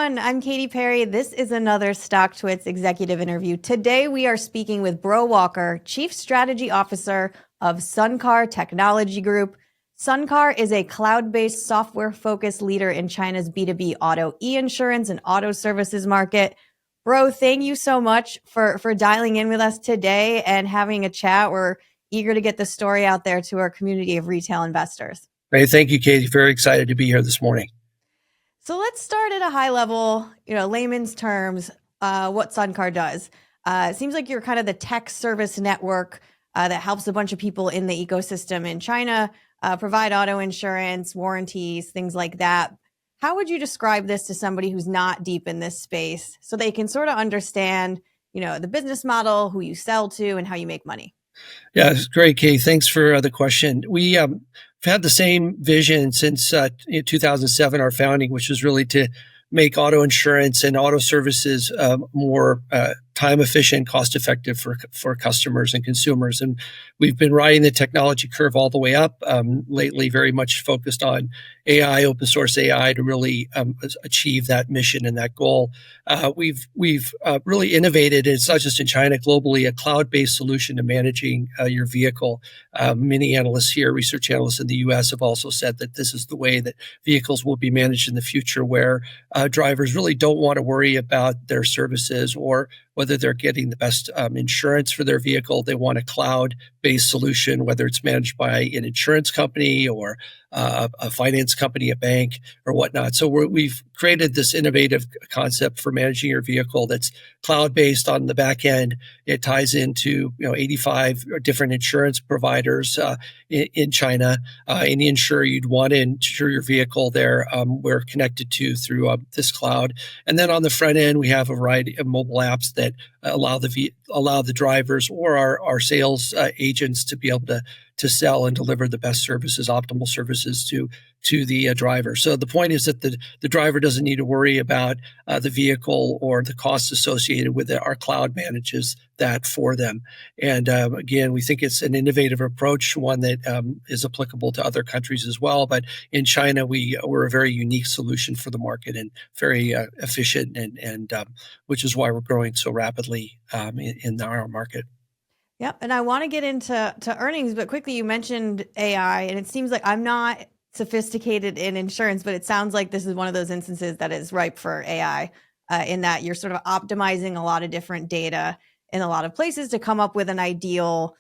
everyone. I'm Katy Perry. This is another StockTwits executive interview. Today, we are speaking with Breaux Walker, Chief Strategy Officer of Suncar Technology Group. Suncar is a cloud-based software-focused leader in China's B2B auto e-insurance and auto services market. Breaux, thank you so much for dialing in with us today and having a chat. We're eager to get the story out there to our community of retail investors. Great. Thank you, Katie. Very excited to be here this morning. So let's start at a high level, layman's terms, what Suncar does. It seems like you're kind of the tech service network that helps a bunch of people in the ecosystem in China provide auto insurance, warranties, things like that. How would you describe this to somebody who's not deep in this space so they can sort of understand, the business model, who you sell to, and how you make money? Yeah, it's great, Katie. Thanks for the question. We've had the same vision since 2007, our founding, which was really to make auto insurance and auto services more time efficient, cost effective for customers and consumers. And we've been riding the technology curve all the way up. Lately, very much focused on AI, open source AI, to really achieve that mission and that goal. We've really innovated. It's not just in China, globally, a cloud-based solution to managing your vehicle. Many analysts here, research analysts in the U.S., have also said that this is the way that vehicles will be managed in the future, where drivers really don't want to worry about their services or whether they're getting the best insurance for their vehicle. They want a cloud-based solution, whether it's managed by an insurance company or a finance company, a bank, or whatnot. So we've created this innovative concept for managing your vehicle that's cloud-based on the back end. It ties into 85 different insurance providers in China. Any insurer you'd want to insure your vehicle there, we're connected to through this cloud. And then on the front end, we have a variety of mobile apps that allow the drivers or our sales agents to be able to sell and deliver the best services, optimal services to the driver. So the point is that the driver doesn't need to worry about the vehicle or the costs associated with it. Our cloud manages that for them. And again, we think it's an innovative approach, one that is applicable to other countries as well. But in China, we're a very unique solution for the market and very efficient, and which is why we're growing so rapidly in our market. Yep. And I want to get into earnings, but quickly, you mentioned AI, and it seems like I'm not sophisticated in insurance, but it sounds like this is one of those instances that is ripe for AI in that you're sort of optimizing a lot of different data in a lot of places to come up with an ideal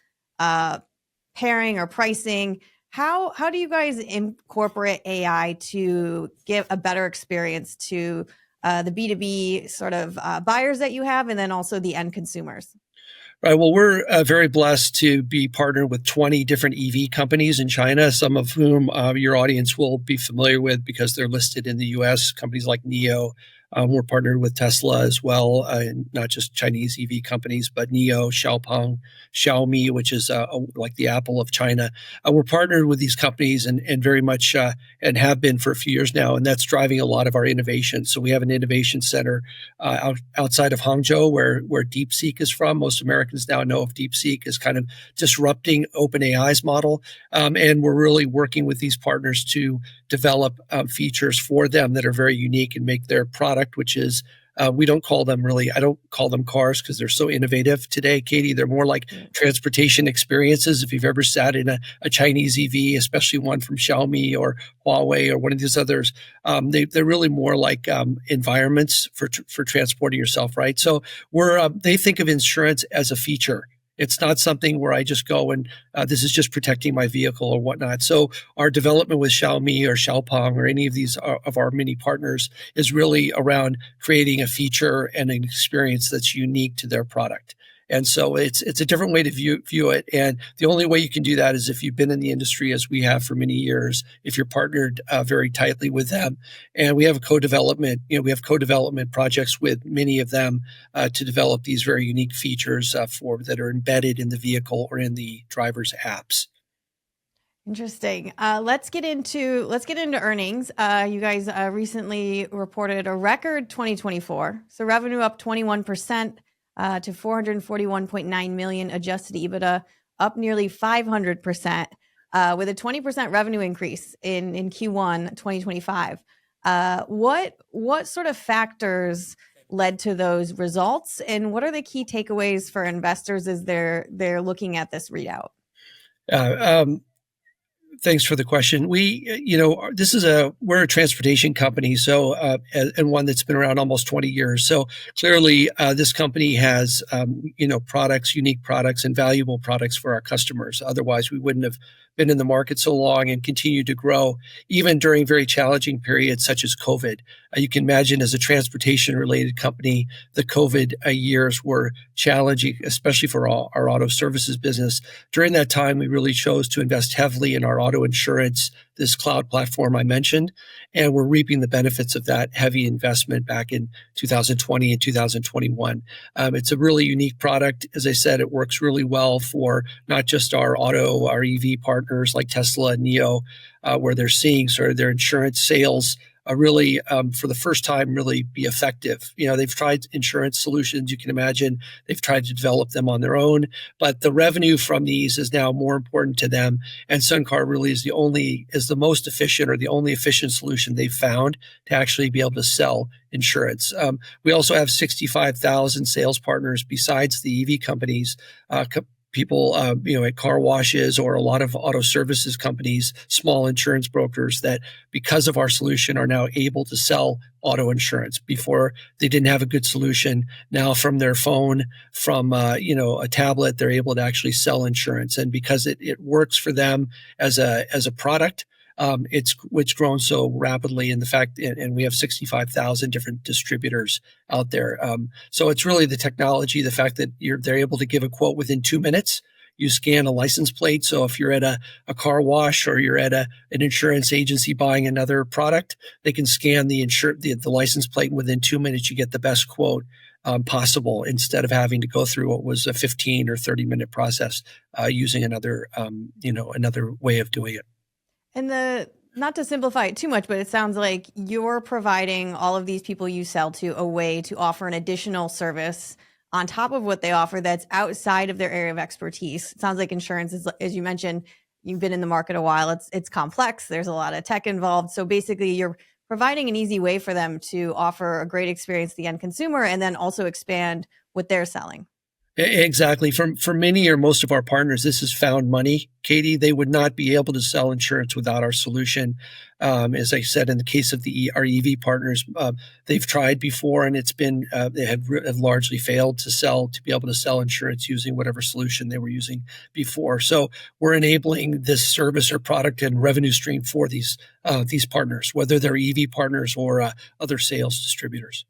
pairing or pricing. How do you guys incorporate AI to give a better experience to the B2B sort of buyers that you have, and then also the end consumers? Right. Well, we're very blessed to be partnered with 20 different EV companies in China, some of whom your audience will be familiar with because they're listed in the U.S., companies like NIO. We're partnered with Tesla as well, not just Chinese EV companies, but NIO, Xiaomi, which is like the Apple of China. We're partnered with these companies and very much and have been for a few years now, and that's driving a lot of our innovation. So we have an innovation center outside of Hangzhou where DeepSeek is from. Most Americans now know of DeepSeek as kind of disrupting OpenAI's model. And we're really working with these partners to develop features for them that are very unique and make their product, which is, I don't call them cars because they're so innovative today, Katie. They're more like transportation experiences. If you've ever sat in a Chinese EV, especially one from Xiaomi or Huawei or one of these others, they're really more like environments for transporting yourself, right? So they think of insurance as a feature. It's not something where I just go and this is just protecting my vehicle or whatnot. So our development with Xiaomi or Xiaopeng or any of these of our many partners is really around creating a feature and an experience that's unique to their product. And so it's a different way to view it. And the only way you can do that is if you've been in the industry, as we have for many years, if you're partnered very tightly with them. And we have co-development projects with many of them to develop these very unique features that are embedded in the vehicle or in the driver's apps. Interesting. Let's get into earnings. You guys recently reported a record 2024. So revenue up 21%. To 441.9 million, adjusted EBITDA up nearly 500%, with a 20% revenue increase in Q1 2025. What sort of factors led to those results, and what are the key takeaways for investors as they're looking at this readout? Uh, um, Thanks for the question. We're a transportation company, so and one that's been around almost 20 years. So clearly, this company has products, unique products, and valuable products for our customers. Otherwise, we wouldn't have been in the market so long and continued to grow, even during very challenging periods such as COVID. You can imagine, as a transportation-related company, the COVID years were challenging, especially for our auto services business. During that time, we really chose to invest heavily in our auto insurance, this cloud platform I mentioned, and we're reaping the benefits of that heavy investment back in 2020 and 2021. It's a really unique product. As I said, it works really well for not just our EV partners like Tesla and NIO, where they're seeing sort of their insurance sales really, for the first time, really be effective. They've tried insurance solutions. You can imagine they've tried to develop them on their own, but the revenue from these is now more important to them. And Suncar really is the most efficient, or the only efficient solution they've found to actually be able to sell insurance. We also have 65,000 sales partners besides the EV companies, people, at car washes or a lot of auto services companies, small insurance brokers that, because of our solution, are now able to sell auto insurance. Before, they didn't have a good solution. Now, from their phone, from a tablet, they're able to actually sell insurance. And because it works for them as a product, it's grown so rapidly, and we have 65,000 different distributors out there. So it's really the technology, the fact that they're able to give a quote within 2 minutes. You scan a license plate. So if you're at a car wash, or you're at an insurance agency buying another product, they can scan the license plate, and within 2 minutes you get the best quote possible, instead of having to go through what was a 15 or 30-minute process using another way of doing it. And not to simplify it too much, but it sounds like you're providing all of these people you sell to a way to offer an additional service on top of what they offer that's outside of their area of expertise. It sounds like insurance is, as you mentioned, you've been in the market a while. It's complex. There's a lot of tech involved. So basically, you're providing an easy way for them to offer a great experience to the end consumer, and then also expand what they're selling. Exactly. For many or most of our partners, this is found money, Katie. They would not be able to sell insurance without our solution. As I said, in the case of our EV partners, they've tried before, and they have largely failed to be able to sell insurance using whatever solution they were using before. So we're enabling this service or product and revenue stream for these partners, whether they're EV partners or other sales distributors.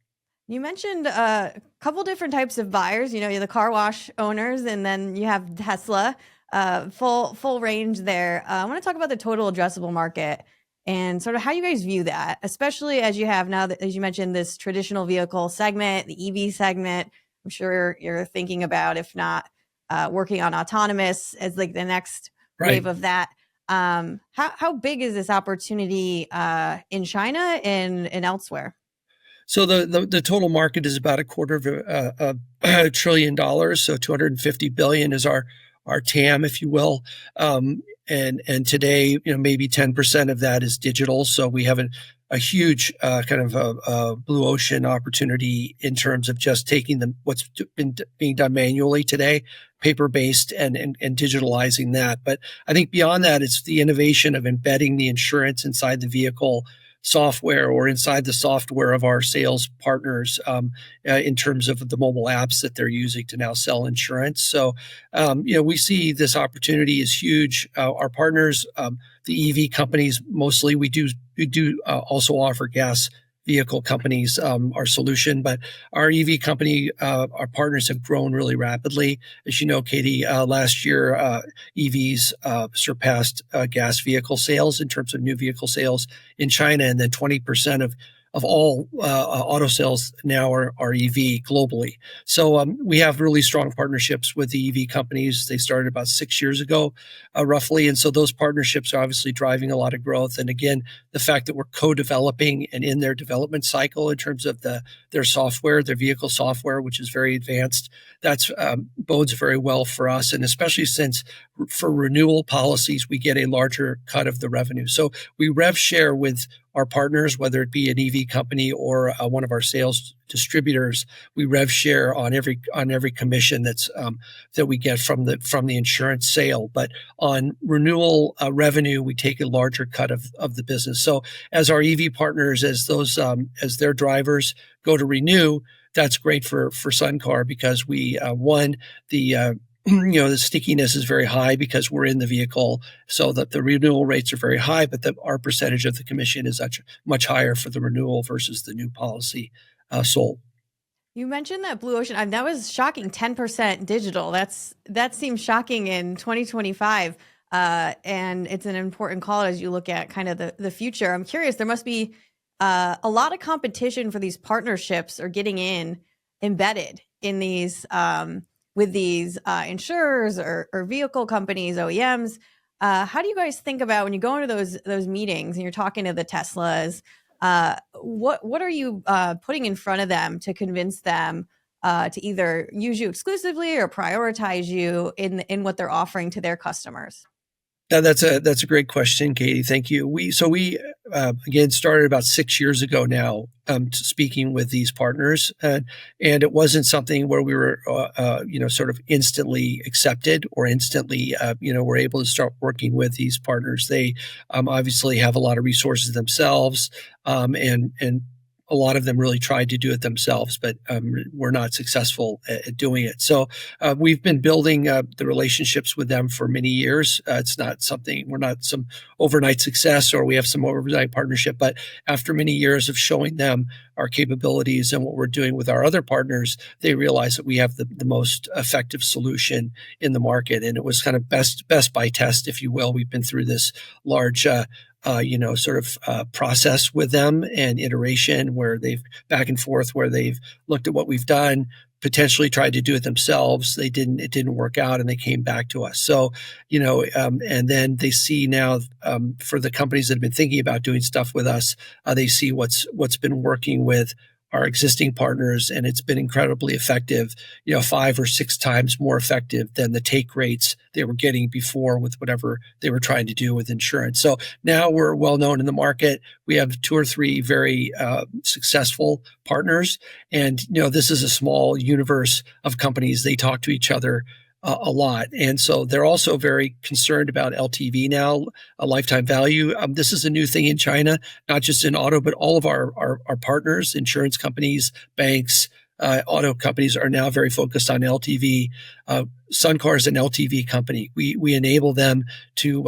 You mentioned a couple different types of buyers. You're the car wash owners, and then you have Tesla. Full range there. I want to talk about the total addressable market and sort of how you guys view that, especially as you have now, that, as you mentioned, this traditional vehicle segment, the EV segment. I'm sure you're thinking about, if not working on autonomous as like the next wave of that. How big is this opportunity in China and elsewhere? So the total market is about $250 billion. So 250 billion is our TAM, if you will. And today, maybe 10% of that is digital. So we have a huge kind of a blue ocean opportunity in terms of just taking what's been being done manually today, paper-based, and digitalizing that. But I think beyond that, it's the innovation of embedding the insurance inside the vehicle software, or inside the software of our sales partners, in terms of the mobile apps that they're using to now sell insurance. So, we see this opportunity is huge. Our partners, the EV companies, mostly, we do also offer gas vehicle companies our solution, but our EV company, our partners have grown really rapidly. As you know, Katie, last year EVs surpassed gas vehicle sales in terms of new vehicle sales in China, and then 20% of all auto sales now are EV globally. So we have really strong partnerships with the EV companies. They started about 6 years ago, roughly. And so those partnerships are obviously driving a lot of growth. And again, the fact that we're co-developing and in their development cycle in terms of their software, their vehicle software, which is very advanced, that's bodes very well for us. And especially since for renewal policies, we get a larger cut of the revenue. So we rev share with our partners, whether it be an EV company or one of our sales distributors. We rev share on every commission that we get from the insurance sale. But on renewal revenue, we take a larger cut of the business. So as our EV partners, as their drivers go to renew, that's great for Suncar because we the the stickiness is very high because we're in the vehicle, so that the renewal rates are very high, but our percentage of the commission is much higher for the renewal versus the new policy sold. You mentioned that Blue Ocean. That was shocking. 10% digital. That seems shocking in 2025, and it's an important call as you look at kind of the future. I'm curious. There must be a lot of competition for these partnerships or getting embedded in these with these insurers or vehicle companies, OEMs. How do you guys think about when you go into those meetings and you're talking to the Teslas? What are you putting in front of them to convince them to either use you exclusively or prioritize you in what they're offering to their customers? That's a great question, Katie. Thank you. We again started about 6 years ago now, speaking with these partners, and it wasn't something where we were sort of instantly accepted or instantly were able to start working with these partners. They obviously have a lot of resources themselves, and a lot of them really tried to do it themselves, but were not successful at doing it. So we've been building the relationships with them for many years. It's not something, we're not some overnight success or we have some overnight partnership, but after many years of showing them our capabilities and what we're doing with our other partners, they realize that we have the most effective solution in the market. And it was kind of best by test, if you will. We've been through this large process with them and iteration where they've back and forth, where they've looked at what we've done, potentially tried to do it themselves. It didn't work out and they came back to us. So, and then they see now for the companies that have been thinking about doing stuff with us, they see what's been working with our existing partners, and it's been incredibly effective, 5 or 6 times more effective than the take rates they were getting before with whatever they were trying to do with insurance. So now we're well known in the market. We have 2 or 3 very successful partners, and this is a small universe of companies. They talk to each other a lot. And so they're also very concerned about LTV now, a lifetime value. This is a new thing in China, not just in auto, but all of our partners, insurance companies, banks, auto companies are now very focused on LTV. Suncar is an LTV company. We enable them to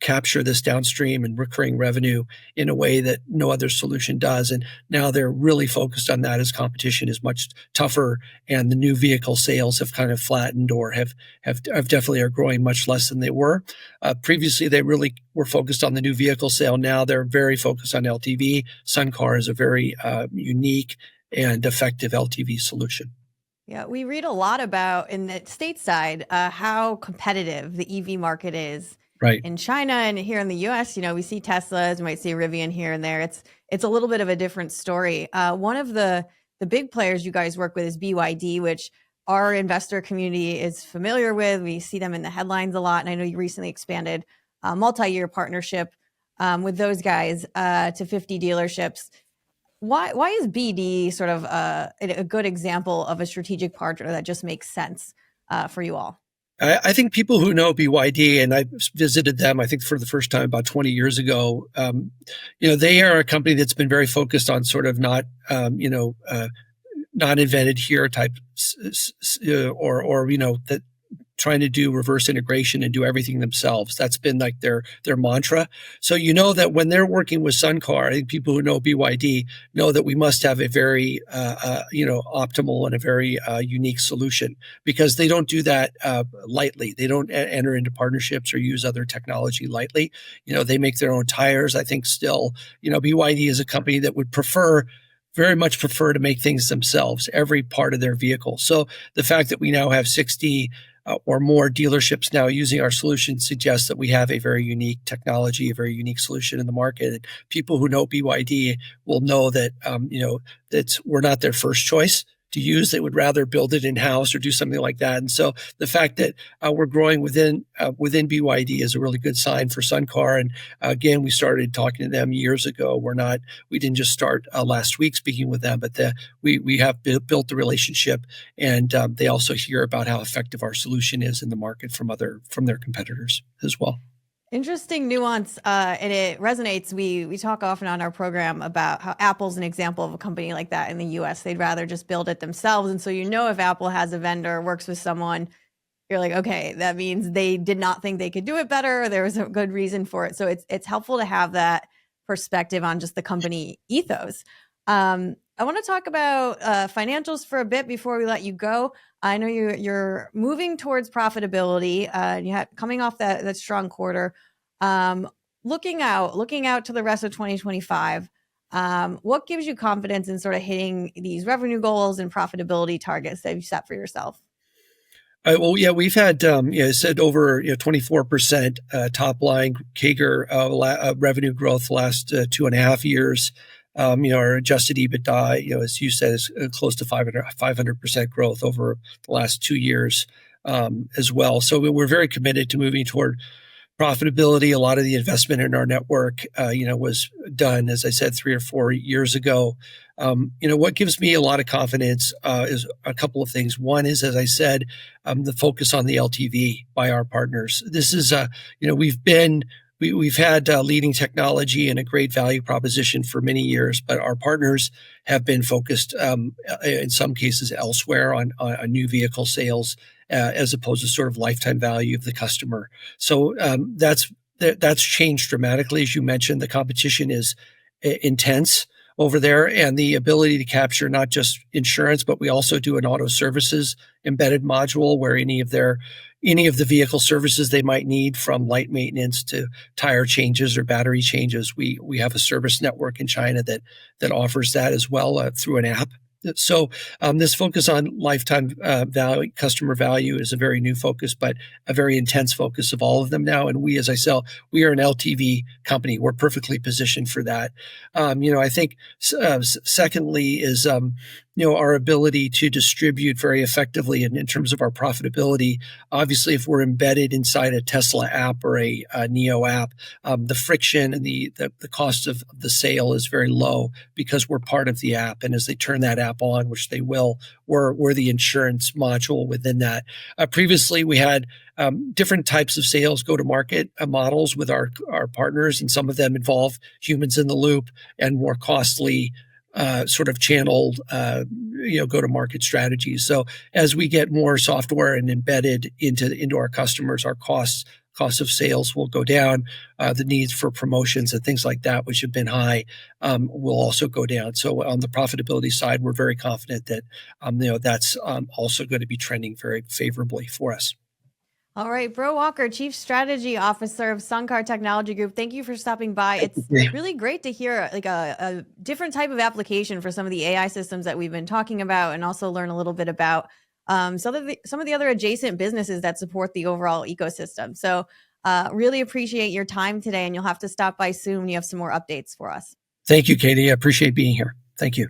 capture this downstream and recurring revenue in a way that no other solution does. And now they're really focused on that as competition is much tougher and the new vehicle sales have kind of flattened or have definitely are growing much less than they were. Previously, they really were focused on the new vehicle sale. Now they're very focused on LTV. Suncar is a very unique and effective LTV solution. Yeah, we read a lot about in the stateside how competitive the EV market is. Right. In China and here in the US, we see Teslas, we might see Rivian here and there. It's a little bit of a different story. One of the big players you guys work with is BYD, which our investor community is familiar with. We see them in the headlines a lot. And I know you recently expanded a multi-year partnership with those guys to 50 dealerships. Why is BD sort of a good example of a strategic partner that just makes sense for you all? I think people who know BYD, and I visited them, I think for the first time about 20 years ago, they are a company that's been very focused on sort of not invented here type, or that trying to do reverse integration and do everything themselves. That's been like their mantra. So that when they're working with Suncar, I think people who know BYD know that we must have a very optimal and a very unique solution, because they don't do that lightly. They don't enter into partnerships or use other technology lightly. They make their own tires. I think still, BYD is a company that would very much prefer to make things themselves, every part of their vehicle. So the fact that we now have 60 or more dealerships now using our solution suggests that we have a very unique technology, a very unique solution in the market. And people who know BYD will know that we're not their first choice. use. They would rather build it in-house or do something like that. And so the fact that we're growing within BYD is a really good sign for Suncar. And again, we started talking to them years ago. We didn't just start last week speaking with them, but we have built the relationship, and they also hear about how effective our solution is in the market from their competitors as well. Interesting nuance, and it resonates. We talk often on our program about how Apple's an example of a company like that in the US. They'd rather just build it themselves. And so, if Apple has a vendor, works with someone, you're like, okay, that means they did not think they could do it better, or there was a good reason for it. So it's helpful to have that perspective on just the company ethos. I want to talk about financials for a bit before we let you go. I know you're moving towards profitability. You had coming off that strong quarter. Looking out to the rest of 2025. What gives you confidence in sort of hitting these revenue goals and profitability targets that you set for yourself? Well, yeah, we've had said over 24% top line CAGR revenue growth the last 2.5 years. Our adjusted EBITDA, as you said, is close to 500% growth over the last 2 years as well. So we're very committed to moving toward profitability. A lot of the investment in our network, was done, as I said, 3 or 4 years ago. What gives me a lot of confidence is a couple of things. One is, as I said, the focus on the LTV by our partners. This is, we've had leading technology and a great value proposition for many years, but our partners have been focused in some cases elsewhere on new vehicle sales as opposed to sort of lifetime value of the customer. So that's changed dramatically. As you mentioned, the competition is intense over there, and the ability to capture not just insurance, but we also do an auto services embedded module where any of the vehicle services they might need, from light maintenance to tire changes or battery changes. We have a service network in China that offers that as well through an app. So this focus on lifetime value, customer value, is a very new focus, but a very intense focus of all of them now. And we, as I said, we are an LTV company. We're perfectly positioned for that. I think secondly is our ability to distribute very effectively in terms of our profitability. Obviously, if we're embedded inside a Tesla app or a Neo app, the friction and the cost of the sale is very low because we're part of the app. And as they turn that app on, which they will, we're the insurance module within that. Previously, we had different types of sales go-to-market models with our partners, and some of them involve humans in the loop and more costly sort of channeled, go-to-market strategies. So as we get more software and embedded into our customers, our cost of sales will go down. The needs for promotions and things like that, which have been high, will also go down. So on the profitability side, we're very confident that that's also going to be trending very favorably for us. All right, Breaux Walker, Chief Strategy Officer of Suncar Technology Group. Thank you for stopping by. It's really great to hear like a different type of application for some of the AI systems that we've been talking about, and also learn a little bit about some of the other adjacent businesses that support the overall ecosystem. So really appreciate your time today, and you'll have to stop by soon when you have some more updates for us. Thank you, Katie. I appreciate being here. Thank you.